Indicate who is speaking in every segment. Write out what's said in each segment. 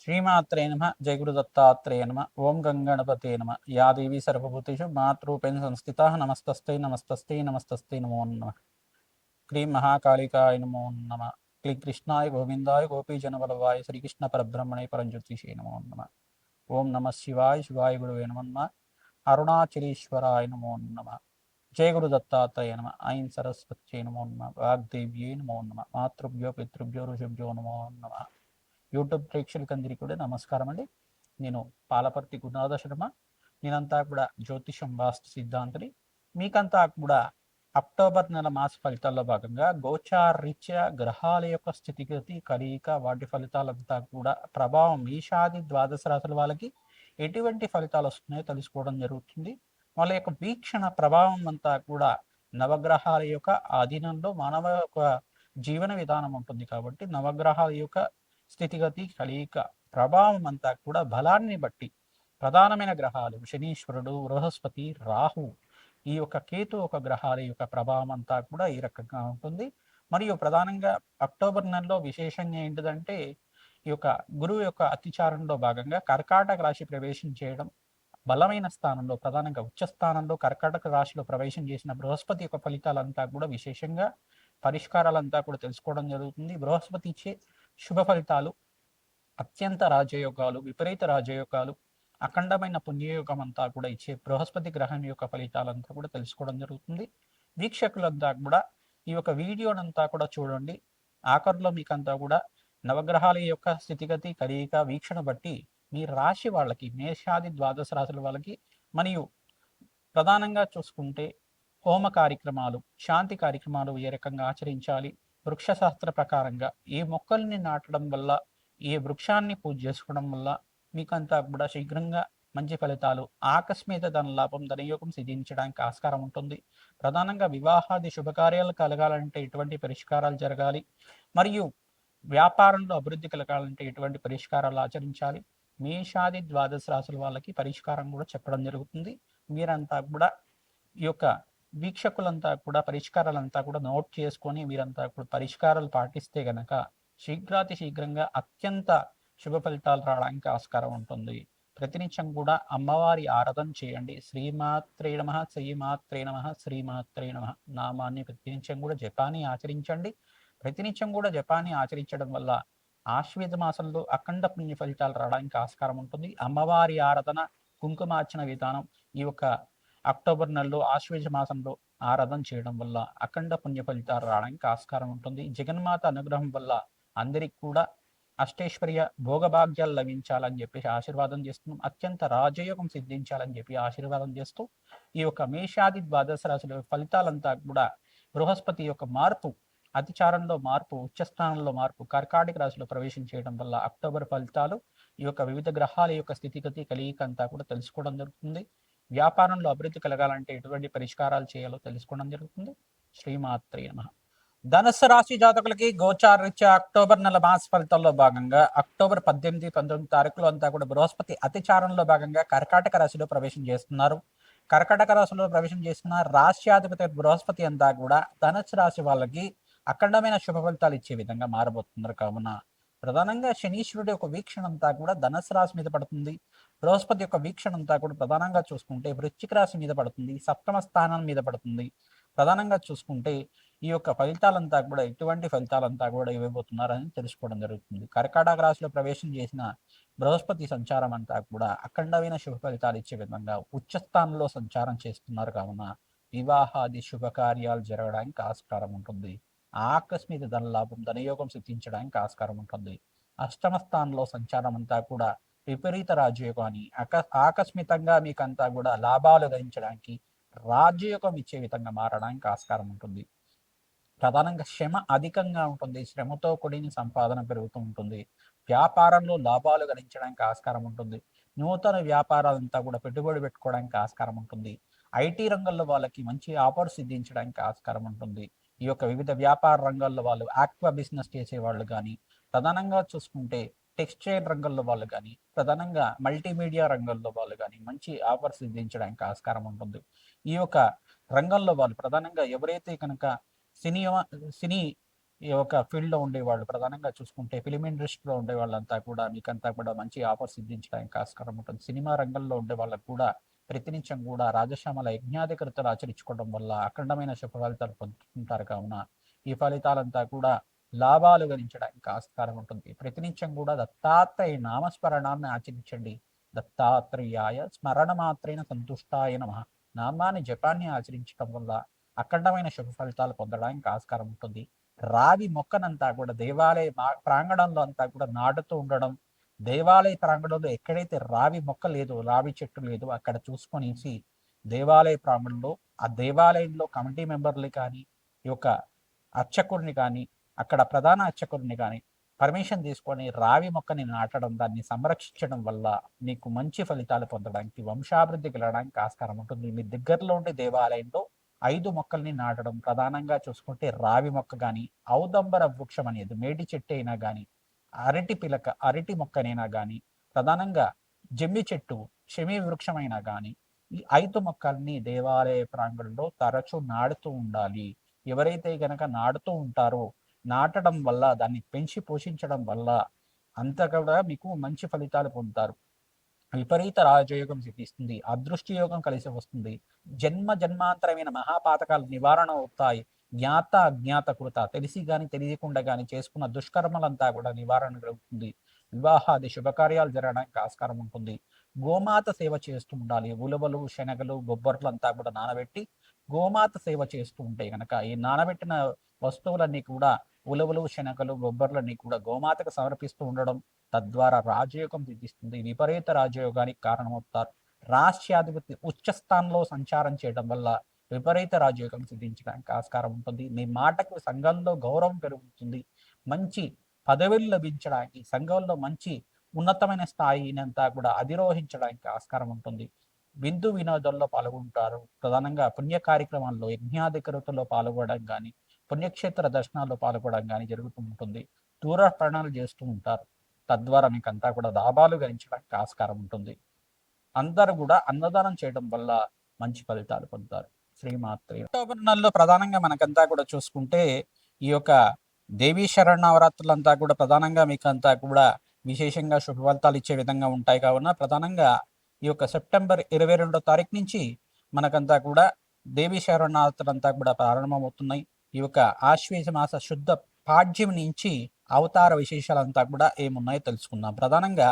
Speaker 1: శ్రీమాత్రే నమ జయ గురు దత్తాత్రేయ నమ ఓం గంగణపతే నమ యా దేవి సర్వభూతేషు మాతృపేణ సంస్థిత నమస్తస్తే నమస్తస్తే నమస్తస్తే నమో నమ క్లీం మహాకాళికాయ నమో నమ క్లీం కృష్ణాయ గోవిందాయ గోపీజనవల్లభాయ శ్రీకృష్ణ పరబ్రహ్మణే పరంజ్యోతిషే నమో నమ ఓం నమ శివాయ శివాయ గురువే నమ అరుణాచలేశ్వరాయ నమో నమ జయ గురు దత్తాత్రేయ నమ ఐం సరస్వత్యై నమో నమ వాగ్దేవ్యై నమో నమ మాతృభ్యో పితృభ్యో ఋషిభ్యో నమో నమ యూట్యూబ్ ప్రేక్షకులందరికీ కూడా నమస్కారం అండి. నేను పాలపర్తి గురునాథ శర్మ. నేనంతా కూడా జ్యోతిషం వాస్తు సిద్ధాంతిని. మీకంతా కూడా అక్టోబర్ నెల మాస ఫలితాల్లో భాగంగా గోచారీత్యా గ్రహాల యొక్క స్థితిగతి కలయిక వాటి ఫలితాలంతా కూడా ప్రభావం ఈషాది ద్వాదశ రాశుల వాళ్ళకి ఎటువంటి ఫలితాలు వస్తున్నాయో తెలుసుకోవడం జరుగుతుంది. వాళ్ళ యొక్క వీక్షణ ప్రభావం అంతా కూడా నవగ్రహాల యొక్క ఆధీనంలో మానవ యొక్క జీవన విధానం ఉంటుంది. కాబట్టి నవగ్రహాల యొక్క స్థితిగతి కలయిక ప్రభావం అంతా కూడా బలాన్ని బట్టి ప్రధానమైన గ్రహాలు శనీశ్వరుడు, బృహస్పతి, రాహు, ఈ యొక్క కేతు ఒక గ్రహాల యొక్క ప్రభావం అంతా కూడా ఈ రకంగా ఉంటుంది. మరియు ప్రధానంగా అక్టోబర్ నెలలో విశేషంగా ఏంటిదంటే ఈ యొక్క గురువు యొక్క అతిచారంలో భాగంగా కర్కాటక రాశి ప్రవేశం చేయడం, బలమైన స్థానంలో ప్రధానంగా ఉచ్చ స్థానంలో కర్కాటక రాశిలో ప్రవేశం చేసిన బృహస్పతి యొక్క ఫలితాలంతా కూడా విశేషంగా పరిష్కారాలంతా కూడా తెలుసుకోవడం జరుగుతుంది. బృహస్పతి ఇచ్చే శుభ ఫలితాలు, అత్యంత రాజయోగాలు, విపరీత రాజయోగాలు, అఖండమైన పుణ్యయోగం అంతా కూడా ఇచ్చే బృహస్పతి గ్రహం యొక్క ఫలితాలంతా కూడా తెలుసుకోవడం జరుగుతుంది. వీక్షకులంతా కూడా ఈ యొక్క వీడియోనంతా కూడా చూడండి. ఆఖరిలో మీకంతా కూడా నవగ్రహాల యొక్క స్థితిగతి కలయిక వీక్షణ బట్టి మీ రాశి వాళ్ళకి, మేషాది ద్వాదశ రాశుల వాళ్ళకి, మరియు ప్రధానంగా చూసుకుంటే హోమ కార్యక్రమాలు, శాంతి కార్యక్రమాలు ఏ రకంగా ఆచరించాలి, వృక్షశాస్త్ర ప్రకారంగా ఏ మొక్కల్ని నాటడం వల్ల, ఏ వృక్షాన్ని పూజ చేసుకోవడం వల్ల మీకంతా కూడా శీఘ్రంగా మంచి ఫలితాలు, ఆకస్మిక ధన లాభం, ధనయోగం సిద్ధించడానికి ఆస్కారం ఉంటుంది. ప్రధానంగా వివాహాది శుభకార్యాలు కలగాలంటే ఎటువంటి పరిష్కారాలు జరగాలి, మరియు వ్యాపారంలో అభివృద్ధి కలగాలంటే ఎటువంటి పరిష్కారాలు ఆచరించాలి, మేషాది ద్వాదశ రాశుల వాళ్ళకి పరిష్కారం కూడా చెప్పడం జరుగుతుంది. మీరంతా కూడా ఈ యొక్క వీక్షకులంతా కూడా పరిష్కారాలంతా కూడా నోట్ చేసుకొని మీరంతా కూడా పరిష్కారాలు పాటిస్తే గనక శీఘ్రాతి శీఘ్రంగా అత్యంత శుభ ఫలితాలు రావడానికి ఆస్కారం ఉంటుంది. ప్రతినిత్యం కూడా అమ్మవారి ఆరాధన చేయండి. శ్రీమాత్రే నమః, శ్రీమాత్రే నమః, శ్రీమాత్రే నమః నామాన్ని ప్రతినిత్యం కూడా జపాన్ని ఆచరించండి. ప్రతినిత్యం కూడా జపాన్ని ఆచరించడం వల్ల ఆశ్వేత మాసంలో అఖండ పుణ్య ఫలితాలు రావడానికి ఆస్కారం ఉంటుంది. అమ్మవారి ఆరాధన, కుంకుమార్చన విధానం ఈ యొక్క అక్టోబర్ నెలలో ఆశ్వేజ మాసంలో ఆరాధన చేయడం వల్ల అఖండ పుణ్య ఫలితాలు రావడానికి ఆస్కారం ఉంటుంది. జగన్మాత అనుగ్రహం వల్ల అందరికి కూడా అష్టైశ్వర్య భోగభాగ్యాలు లభించాలని చెప్పేసి ఆశీర్వాదం చేస్తున్నాం. అత్యంత రాజయోగం సిద్ధించాలని చెప్పి ఆశీర్వాదం చేస్తూ ఈ యొక్క మేషాది ద్వాదశ రాశుల ఫలితాలంతా కూడా బృహస్పతి యొక్క మార్పు, అతిచారంలో మార్పు, ఉచ్చస్థానంలో మార్పు, కర్కాటక రాశిలో ప్రవేశం చేయడం వల్ల అక్టోబర్ ఫలితాలు ఈ యొక్క వివిధ గ్రహాల యొక్క స్థితిగతి కలయిక అంతా కూడా తెలుసుకోవడం జరుగుతుంది. వ్యాపారంలో అభివృద్ధి కలగాలంటే ఎటువంటి పరిష్కారాలు చేయాలో తెలుసుకోవడం జరుగుతుంది. శ్రీమాత్రే నమః. ధనుస్సు రాశి జాతకులకి గోచారరీత్యా అక్టోబర్ నెల మాస ఫలితాల్లో భాగంగా అక్టోబర్ 18, 19 తారీఖులు అంతా కూడా బృహస్పతి అతిచారంలో భాగంగా కర్కాటక రాశిలో ప్రవేశం చేస్తున్నారు. కర్కాటక రాశిలో ప్రవేశం చేసిన రాశ్యాధిపతి బృహస్పతి అంతా కూడా ధనుస్సు రాశి వాళ్ళకి అఖండమైన శుభ ఫలితాలు ఇచ్చే విధంగా మారబోతున్నారు. కావున ప్రధానంగా శనీశ్వరుడి యొక్క వీక్షణ అంతా కూడా ధనుస్సు రాశి మీద పడుతుంది. బృహస్పతి యొక్క వీక్షణ అంతా కూడా ప్రధానంగా చూసుకుంటే వృశ్చిక రాశి మీద పడుతుంది, సప్తమ స్థానం మీద పడుతుంది. ప్రధానంగా చూసుకుంటే ఈ యొక్క ఫలితాలంతా కూడా ఎటువంటి ఫలితాలంతా కూడా ఇవ్వబోతున్నారని తెలుసుకోవడం జరుగుతుంది. కర్కాటక రాశిలో ప్రవేశం చేసిన బృహస్పతి సంచారం అంతా కూడా అఖండమైన శుభ ఫలితాలు ఇచ్చే విధంగా ఉచ్చస్థానంలో సంచారం చేస్తున్నారు. కావున వివాహాది శుభకార్యాలు జరగడానికి ఆస్కారం ఉంటుంది. ఆకస్మిక ధనలాభం, ధనయోగం సిద్ధించడానికి ఆస్కారం ఉంటుంది. అష్టమ స్థానంలో సంచారం అంతా కూడా విపరీత రాజయోగాన్ని, ఆకస్మికంగా మీకంతా కూడా లాభాలు గణించడానికి, రాజయోగం ఇచ్చే విధంగా మారడానికి ఆస్కారం ఉంటుంది. ప్రధానంగా శ్రమ అధికంగా ఉంటుంది. శ్రమతో కూడిన సంపాదన పెరుగుతూ ఉంటుంది. వ్యాపారంలో లాభాలు గణించడానికి ఆస్కారం ఉంటుంది. నూతన వ్యాపారాలంతా కూడా పెట్టుబడి పెట్టుకోవడానికి ఆస్కారం ఉంటుంది. ఐటీ రంగంలో వాళ్ళకి మంచి ఆఫర్ సిద్ధించడానికి ఆస్కారం ఉంటుంది. ఈ యొక్క వివిధ వ్యాపార రంగాల్లో వాళ్ళు ఆక్వా బిజినెస్ చేసేవాళ్ళు కానీ, ప్రధానంగా చూసుకుంటే టెక్స్టైల్ రంగంలో వాళ్ళు కానీ, ప్రధానంగా మల్టీమీడియా రంగంలో వాళ్ళు కానీ మంచి ఆఫర్ సిద్ధించడానికి ఆస్కారం ఉంటుంది. ఈ యొక్క రంగంలో వాళ్ళు ప్రధానంగా ఎవరైతే కనుక సినీ సినీ ఈ యొక్క ఫీల్డ్లో ఉండేవాళ్ళు ప్రధానంగా చూసుకుంటే ఫిలిం ఇండస్ట్రీలో ఉండే వాళ్ళంతా కూడా మీకంతా కూడా మంచి ఆఫర్ సిద్ధించడానికి ఆస్కారం ఉంటుంది. సినిమా రంగంలో ఉండే వాళ్ళకు కూడా ప్రతినిత్యం కూడా రాజశ్యామల యజ్ఞాధికృతలు ఆచరించుకోవడం వల్ల అఖండమైన శుభ ఫలితాలు పొందుతుంటారు. కావున ఈ ఫలితాలంతా కూడా లాభాలు గణించడానికి ఆస్కారం ఉంటుంది. ప్రతినిత్యం కూడా దత్తాత్రేయ నామస్మరణాన్ని ఆచరించండి. దత్తాత్రేయాయ స్మరణ మాత్రేన సంతుష్టాయ నమః నామాన్ని జపాన్ని ఆచరించడం వల్ల అఖండమైన శుభ ఫలితాలు పొందడానికి ఆస్కారం ఉంటుంది. రావి మొక్కనంతా కూడా దేవాలయ ప్రాంగణంలో అంతా కూడా నాటుతూ ఉండడం, దేవాలయ ప్రాంగణంలో ఎక్కడైతే రావి మొక్క లేదో, రావి చెట్టు లేదో అక్కడ చూసుకొనేసి దేవాలయ ప్రాంగణంలో ఆ దేవాలయంలో కమిటీ మెంబర్లు కానీ ఈ యొక్క అర్చకుడిని కానీ అక్కడ ప్రధాన అర్చకుడిని కానీ పర్మిషన్ తీసుకొని రావి మొక్కని నాటడం, దాన్ని సంరక్షించడం వల్ల మీకు మంచి ఫలితాలు పొందడానికి, వంశాభివృద్ధి కలగడానికి ఆస్కారం ఉంటుంది. మీ దగ్గరలో ఉండే దేవాలయంలో 5 మొక్కల్ని నాటడం, ప్రధానంగా చూసుకుంటే రావి మొక్క కానీ, ఔదంబర వృక్షం అనేది మేడి చెట్టు అయినా కానీ, అరటి మొక్కనైనా కానీ, ప్రధానంగా జమ్మి చెట్టు షమి వృక్షమైనా కానీ, ఈ 5 మొక్కల్ని దేవాలయ ప్రాంగణంలో తరచూ నాడుతూ ఉండాలి. ఎవరైతే గనక నాటుతూ ఉంటారో, నాటడం వల్ల దాన్ని పెంచి పోషించడం వల్ల అంతా కూడా మీకు మంచి ఫలితాలు పొందుతారు. విపరీత రాజయోగం సిద్ధిస్తుంది. అదృష్టి యోగం కలిసి వస్తుంది. జన్మాంతరమైన మహాపాతకాలు నివారణ అవుతాయి. జ్ఞాత అజ్ఞాత కృత తెలిసి గాని తెలియకుండా గాని చేసుకున్న దుష్కర్మలంతా కూడా నివారణ కలుగుతుంది. వివాహాది శుభకార్యాలు జరగడానికి ఆస్కారం ఉంటుంది. గోమాత సేవ చేస్తూ ఉండాలి. ఉలవలు, శనగలు, బొబ్బర్లు అంతా కూడా నానబెట్టి గోమాత సేవ చేస్తూ ఉంటే గనక ఈ నానబెట్టిన వస్తువులన్నీ కూడా ఉలవలు, శనగలు, బొబ్బర్లన్నీ కూడా గోమాతకు సమర్పిస్తూ ఉండడం తద్వారా రాజయోగం సిద్ధిస్తుంది. విపరీత రాజయోగానికి కారణమవుతారు. రాష్ట్రాధిపతి ఉచ్చ స్థానంలో సంచారం చేయడం వల్ల విపరీత రాజయోగం సిద్ధించడానికి ఆస్కారం ఉంటుంది. మీ మాటకు సంఘంలో గౌరవం పెరుగుతుంది. మంచి పదవులు లభించడానికి, సంఘంలో మంచి ఉన్నతమైన స్థాయినంతా కూడా అధిరోహించడానికి ఆస్కారం ఉంటుంది. విందు వినోదాల్లో పాల్గొంటారు. ప్రధానంగా పుణ్య కార్యక్రమాల్లో యజ్ఞాధికృతలో పాల్గొనడం కానీ, పుణ్యక్షేత్ర దర్శనాల్లో పాల్గొనడం కానీ జరుగుతూ ఉంటుంది. దూర ప్రయాణాలు చేస్తూ ఉంటారు. తద్వారా మీకు అంతా కూడా లాభాలు గణించడానికి ఆస్కారం ఉంటుంది. అందరూ కూడా అన్నదానం చేయడం వల్ల మంచి ఫలితాలు పొందుతారు. శ్రీమాత్రే. అక్టోబర్ నెలలో ప్రధానంగా మనకంతా కూడా చూసుకుంటే ఈ యొక్క దేవీ శరణవరాత్రులంతా కూడా ప్రధానంగా మీకు అంతా కూడా విశేషంగా శుభ ఫలితాలు ఇచ్చే విధంగా ఉంటాయి. కావున ప్రధానంగా ఈ యొక్క సెప్టెంబర్ 22వ తారీఖు నుంచి మనకంతా కూడా దేవీ శరణవరాత్రులంతా కూడా ప్రారంభమవుతున్నాయి. ఈ యొక్క ఆశ్వేజ మాస శుద్ధ పాడ్యం నుంచి అవతార విశేషాలంతా కూడా ఏమున్నాయో తెలుసుకుందాం. ప్రధానంగా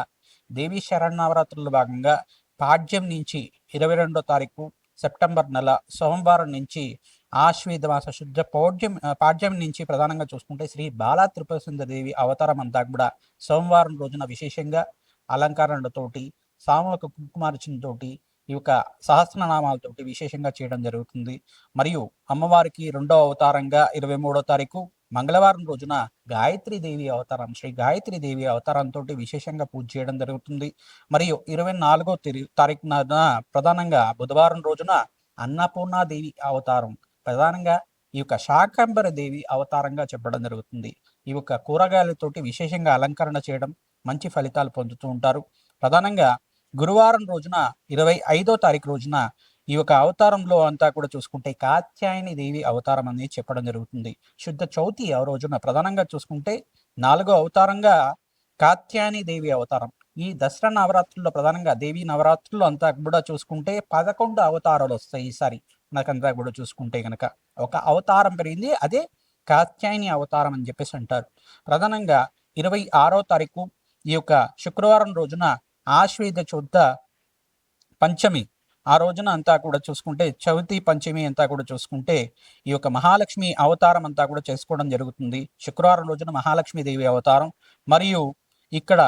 Speaker 1: దేవీ శరణవరాత్రుల భాగంగా పాడ్యం నుంచి 22వ తారీఖు సెప్టెంబర్ నెల సోమవారం నుంచి ఆశ్వేద మాస శుద్ధ పాడ్యం నుంచి ప్రధానంగా చూసుకుంటే శ్రీ బాలా త్రిపురసుందరి అవతారం అంతా కూడా సోమవారం రోజున విశేషంగా అలంకరణలతోటి, సామూహిక కుంకుమార్చనతోటి, ఈ యొక్క సహస్రనామాలతోటి విశేషంగా చేయడం జరుగుతుంది. మరియు అమ్మవారికి 2వ అవతారంగా 23వ తారీఖు మంగళవారం రోజున గాయత్రీదేవి అవతారం, శ్రీ గాయత్రీదేవి అవతారంతో విశేషంగా పూజ చేయడం జరుగుతుంది. మరియు 24వ తారీఖున ప్రధానంగా బుధవారం రోజున అన్నపూర్ణాదేవి అవతారం, ప్రధానంగా ఈ యొక్క శాకంబర దేవి అవతారంగా చెప్పడం జరుగుతుంది. ఈ యొక్క కూరగాయలతోటి విశేషంగా అలంకరణ చేయడం, మంచి ఫలితాలు పొందుతూ ఉంటారు. ప్రధానంగా గురువారం రోజున 25వ తారీఖు రోజున ఈ యొక్క అవతారంలో అంతా కూడా చూసుకుంటే కాత్యాయని దేవి అవతారం అనేది చెప్పడం జరుగుతుంది. శుద్ధ చౌతి ఆ రోజున ప్రధానంగా చూసుకుంటే 4వ అవతారంగా కాత్యాయని దేవి అవతారం. ఈ దసరా నవరాత్రుల్లో ప్రధానంగా దేవి నవరాత్రుల్లో అంతా కూడా చూసుకుంటే 11 అవతారాలు వస్తాయి. ఈసారి మనకంతా కూడా చూసుకుంటే కనుక ఒక అవతారం పెరిగింది, అదే కాత్యాయని అవతారం అని చెప్పేసి అంటారు. ప్రధానంగా 26వ తారీఖు ఈ యొక్క శుక్రవారం రోజున ఆశ్వేద శుద్ధ పంచమి ఆ రోజున అంతా కూడా చూసుకుంటే చవితి పంచమి అంతా కూడా చూసుకుంటే ఈ యొక్క మహాలక్ష్మి అవతారం అంతా కూడా చేసుకోవడం జరుగుతుంది. శుక్రవారం రోజున మహాలక్ష్మీదేవి అవతారం, మరియు ఇక్కడ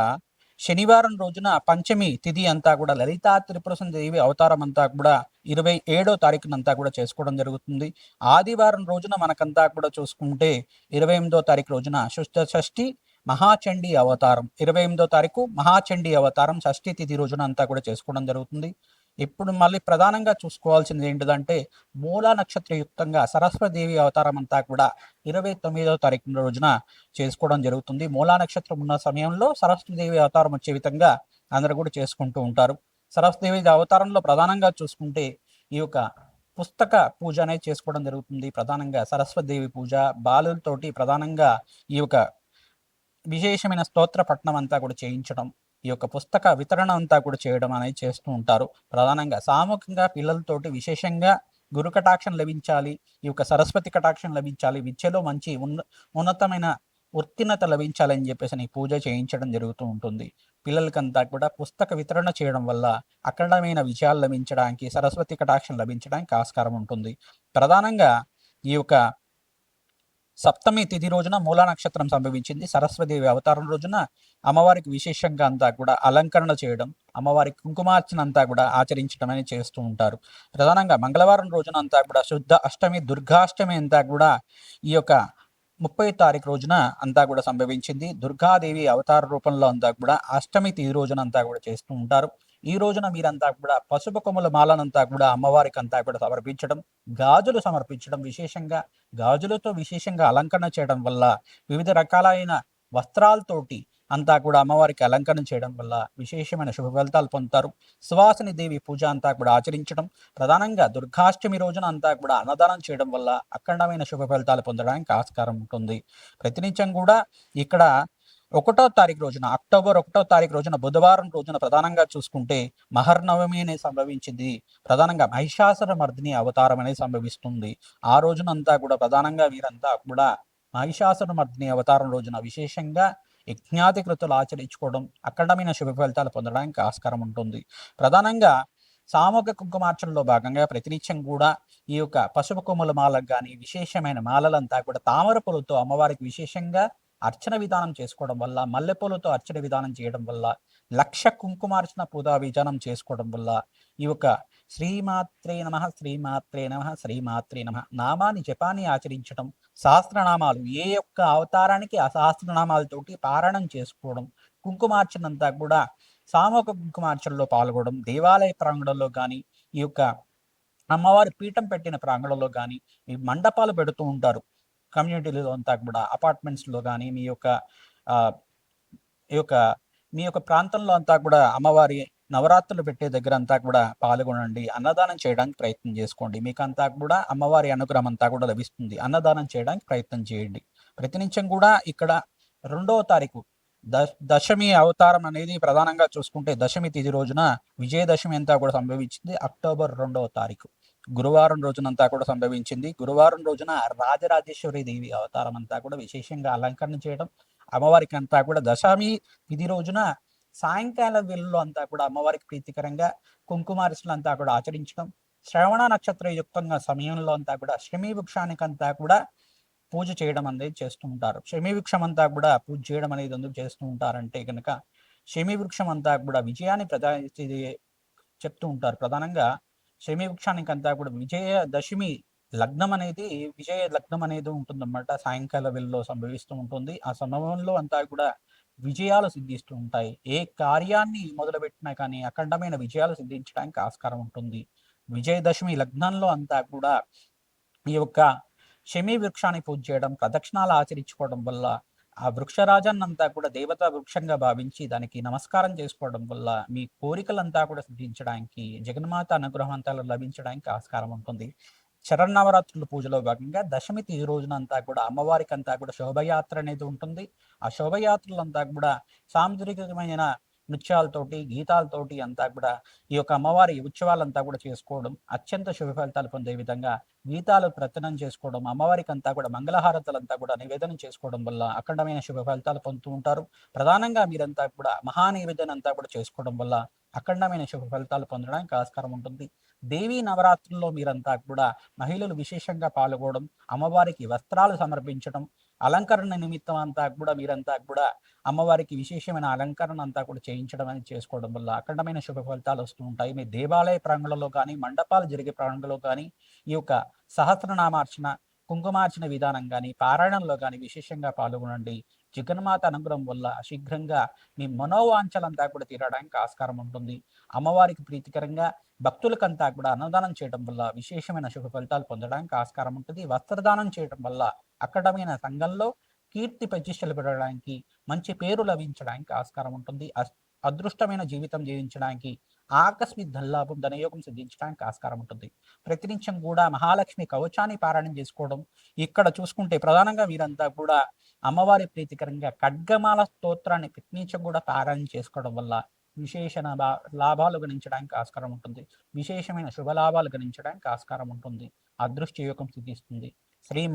Speaker 1: శనివారం రోజున పంచమి తిథి అంతా కూడా లలితా త్రిపురసుందరి అవతారం అంతా కూడా 27వ తారీఖునంతా కూడా చేసుకోవడం జరుగుతుంది. ఆదివారం రోజున మనకంతా కూడా చూసుకుంటే 28వ తారీఖు రోజున శుద్ధ షష్ఠి మహాచండీ అవతారం, 28వ తారీఖు మహాచండీ అవతారం షష్ఠి తిథి రోజున అంతా కూడా చేసుకోవడం జరుగుతుంది. ఇప్పుడు మళ్ళీ ప్రధానంగా చూసుకోవాల్సింది ఏంటిదంటే మూలా నక్షత్రయుక్తంగా సరస్వతీదేవి అవతారం అంతా కూడా 29వ తారీఖు రోజున చేసుకోవడం జరుగుతుంది. మూలా నక్షత్రం ఉన్న సమయంలో సరస్వతీదేవి అవతారం వచ్చే విధంగా అందరూ కూడా చేసుకుంటూ ఉంటారు. సరస్వతీదేవి అవతారంలో ప్రధానంగా చూసుకుంటే ఈ యొక్క పుస్తక పూజ అనేది చేసుకోవడం జరుగుతుంది. ప్రధానంగా సరస్వతీదేవి పూజ, బాలులతోటి ప్రధానంగా ఈ యొక్క విశేషమైన స్తోత్ర పఠనం అంతా కూడా చేయించడం, ఈ యొక్క పుస్తక వితరణ అంతా కూడా చేయడం అనేది చేస్తూ ఉంటారు. ప్రధానంగా సామూహికంగా పిల్లలతోటి విశేషంగా గురు కటాక్షం లభించాలి, ఈ యొక్క సరస్వతి కటాక్షం లభించాలి, విద్యలో మంచి ఉన్నతమైన ఉత్తీర్ణత లభించాలని చెప్పేసి ఈ పూజ చేయించడం జరుగుతూ ఉంటుంది. పిల్లలకంతా కూడా పుస్తక వితరణ చేయడం వల్ల అఖండమైన విజయాలు లభించడానికి, సరస్వతి కటాక్షం లభించడానికి ఆస్కారం ఉంటుంది. ప్రధానంగా ఈ యొక్క సప్తమి తిథి రోజున మూలా నక్షత్రం సంభవించింది. సరస్వతిదేవి అవతారం రోజున అమ్మవారికి విశేషంగా అంతా కూడా అలంకరణ చేయడం, అమ్మవారికి కుంకుమార్చన అంతా కూడా ఆచరించడం అనేది చేస్తూ ఉంటారు. ప్రధానంగా మంగళవారం రోజున అంతా కూడా శుద్ధ అష్టమి, దుర్గాష్టమి అంతా కూడా ఈ యొక్క 30 తారీఖు రోజున అంతా కూడా సంభవించింది. దుర్గాదేవి అవతార రూపంలో అంతా కూడా అష్టమి తిథి రోజున అంతా కూడా చేస్తూ ఉంటారు. ఈ రోజున మీరంతా కూడా పసుపు కొమ్ముల మాలనంతా కూడా అమ్మవారికి అంతా కూడా సమర్పించడం, గాజులు సమర్పించడం, విశేషంగా గాజులతో విశేషంగా అలంకరణ చేయడం వల్ల, వివిధ రకాలైన వస్త్రాలతోటి అంతా కూడా అమ్మవారికి అలంకరణ చేయడం వల్ల విశేషమైన శుభ ఫలితాలు పొందుతారు. సువాసిని దేవి పూజ అంతా కూడా ఆచరించడం, ప్రధానంగా దుర్గాష్టమి రోజున అంతా కూడా అన్నదానం చేయడం వల్ల అఖండమైన శుభ ఫలితాలు పొందడానికి ఆస్కారం ఉంటుంది. ప్రతినిత్యం కూడా ఇక్కడ 1వ తారీఖు రోజున, అక్టోబర్ 1వ తారీఖు రోజున, బుధవారం రోజున ప్రధానంగా చూసుకుంటే మహర్నవమి అనేది సంభవించింది. ప్రధానంగా మహిషాసుర మర్దిని అవతారం అనేది సంభవిస్తుంది. ఆ రోజునంతా కూడా ప్రధానంగా వీరంతా కూడా మహిషాసుర మర్దిని అవతారం రోజున విశేషంగా యజ్ఞాతి కృతులు ఆచరించుకోవడం, అఖండమైన శుభ ఫలితాలు పొందడానికి ఆస్కారం ఉంటుంది. ప్రధానంగా సామూహిక కుంకుమార్చనలో భాగంగా ప్రతినిత్యం కూడా ఈ యొక్క పసుపు కొమ్ముల మాలకు కానీ, విశేషమైన మాలలంతా కూడా తామర పూలతో అమ్మవారికి విశేషంగా అర్చన విధానం చేసుకోవడం వల్ల, మల్లెపూలతో అర్చన విధానం చేయడం వల్ల, లక్ష కుంకుమార్చన పూజా విధానం చేసుకోవడం వల్ల ఈ యొక్క శ్రీమాత్రే నమః, శ్రీమాత్రే నమః, శ్రీమాత్రే నమః నామాన్ని జపాన్ని ఆచరించడం, సహస్రనామాలు ఏ యొక్క అవతారానికి ఆ సహస్రనామాలతోటి పారాయణం చేసుకోవడం, కుంకుమార్చన అంతా కూడా సామూహిక కుంకుమార్చనలో పాల్గొనడం, దేవాలయ ప్రాంగణంలో కానీ, ఈ యొక్క అమ్మవారి పీఠం పెట్టిన ప్రాంగణంలో కానీ, ఈ మండపాలు పెడుతూ ఉంటారు కమ్యూనిటీలో అంతా కూడా, అపార్ట్మెంట్స్లో కానీ, ఈ యొక్క మీ యొక్క ప్రాంతంలో అంతా కూడా అమ్మవారి నవరాత్రులు పెట్టే దగ్గర అంతా కూడా పాల్గొనండి, అన్నదానం చేయడానికి ప్రయత్నం చేసుకోండి. మీకు అంతా కూడా అమ్మవారి అనుగ్రహం అంతా కూడా లభిస్తుంది. అన్నదానం చేయడానికి ప్రయత్నం చేయండి. ప్రతినిత్యం కూడా ఇక్కడ 2వ తారీఖు దశమి అవతారం అనేది ప్రధానంగా చూసుకుంటే దశమి తిథి రోజున విజయదశమి అంతా కూడా సంభవించింది. అక్టోబర్ 2వ తారీఖు గురువారం రోజునంతా కూడా సంభవించింది. గురువారం రోజున రాజరాజేశ్వరి దేవి అవతారం అంతా కూడా విశేషంగా అలంకరణ చేయడం, అమ్మవారికి అంతా కూడా దశమి తిథి రోజున సాయంకాల వేళల్లో అంతా కూడా అమ్మవారికి ప్రీతికరంగా కుంకుమార్చనలు అంతా కూడా ఆచరించడం, శ్రవణ నక్షత్ర యుక్తంగా సమయంలో అంతా కూడా శమీ వృక్షానికి అంతా కూడా పూజ చేయడం అనేది చేస్తూ ఉంటారు. శమీ వృక్షం అంతా కూడా పూజ చేయడం అనేది ఎందుకు చేస్తూ ఉంటారంటే కనుక, శమీ వృక్షం అంతా కూడా విజయాన్ని చెప్తూ ఉంటారు. ప్రధానంగా శమీ వృక్షానికి అంతా కూడా విజయ లగ్నం అనేది ఉంటుందన్నమాట. సాయంకాల వేళలో సంభవిస్తూ ఉంటుంది. ఆ సమయంలో అంతా కూడా విజయాలు సిద్ధిస్తూ ఉంటాయి. ఏ కార్యాన్ని మొదలుపెట్టినా కానీ అఖండమైన విజయాలు సిద్ధించడానికి ఆస్కారం ఉంటుంది. విజయదశమి లగ్నంలో అంతా కూడా ఈ యొక్క శమీ వృక్షాన్ని పూజ చేయడం, ప్రదక్షిణాలు ఆచరించుకోవడం వల్ల ఆ వృక్షరాజాన్నంతా కూడా దేవతా వృక్షంగా భావించి దానికి నమస్కారం చేసుకోవడం వల్ల మీ కోరికలంతా కూడా సిద్ధించడానికి, జగన్మాత అనుగ్రహం అంతా లభించడానికి ఆస్కారం ఉంటుంది. శరన్నవరాత్రుల పూజలో భాగంగా దశమి తిథి రోజునంతా కూడా అమ్మవారికి అంతా కూడా శోభయాత్ర అనేది ఉంటుంది. ఆ శోభయాత్రలంతా కూడా సాంస్కృతికమైన నృత్యాలతోటి, గీతాలతోటి అంతా కూడా ఈ యొక్క అమ్మవారి ఉత్సవాలంతా కూడా చేసుకోవడం, అత్యంత శుభ ఫలితాలు పొందే విధంగా గీతాలు ప్రచనం చేసుకోవడం, అమ్మవారికి అంతా కూడా మంగళహారతులంతా కూడా నివేదన చేసుకోవడం వల్ల అఖండమైన శుభ ఫలితాలు పొందుతూ ఉంటారు. ప్రధానంగా మీరంతా కూడా మహానివేదన అంతా కూడా చేసుకోవడం వల్ల అఖండమైన శుభ ఫలితాలు పొందడానికి ఆస్కారం ఉంటుంది. దేవీ నవరాత్రుల్లో మీరంతా కూడా మహిళలు విశేషంగా పాల్గొనడం, అమ్మవారికి వస్త్రాలు సమర్పించడం, అలంకరణ నిమిత్తం అంతా కూడా మీరంతా కూడా అమ్మవారికి విశేషమైన అలంకరణ అంతా కూడా చేయించడం అనేది చేసుకోవడం వల్ల అఖండమైన శుభ ఫలితాలు వస్తూ ఉంటాయి. మీ దేవాలయ ప్రాంగణంలో కానీ, మండపాలు జరిగే ప్రాంగణంలో కానీ ఈ యొక్క సహస్రనామార్చన, కుంకుమార్చన విధానం కానీ, పారాయణంలో కానీ విశేషంగా పాల్గొనండి. జగన్మాత అనుగ్రహం వల్ల శీఘ్రంగా మీ మనోవాంఛలంతా కూడా తీరడానికి ఆస్కారం ఉంటుంది. అమ్మవారికి ప్రీతికరంగా భక్తులకంతా కూడా అన్నదానం చేయడం వల్ల విశేషమైన శుభ ఫలితాలు పొందడానికి ఆస్కారం ఉంటుంది. వస్త్రదానం చేయడం వల్ల అఖండమైన సంఘంలో కీర్తి ప్రతిష్టలు పెరగడానికి, మంచి పేరు లభించడానికి ఆస్కారం ఉంటుంది. అదృష్టమైన జీవితం జీవించడానికి, ఆకస్మిక ధనలాభం, ధనయోగం సిద్ధించడానికి ఆస్కారం ఉంటుంది. ప్రతినిత్యం కూడా మహాలక్ష్మి కవచాన్ని పారాయణం చేసుకోవడం. ఇక్కడ చూసుకుంటే ప్రధానంగా వీరంతా కూడా అమ్మవారి ప్రీతికరంగా ఖడ్గమాల స్తోత్రాన్ని ప్రతినిత్యం కూడా పారాయణం చేసుకోవడం వల్ల విశేష లాభాలు గణించడానికి ఆస్కారం ఉంటుంది. విశేషమైన శుభలాభాలు గణించడానికి ఆస్కారం ఉంటుంది. అదృష్ట యోగం సిద్ధిస్తుంది. శ్రీ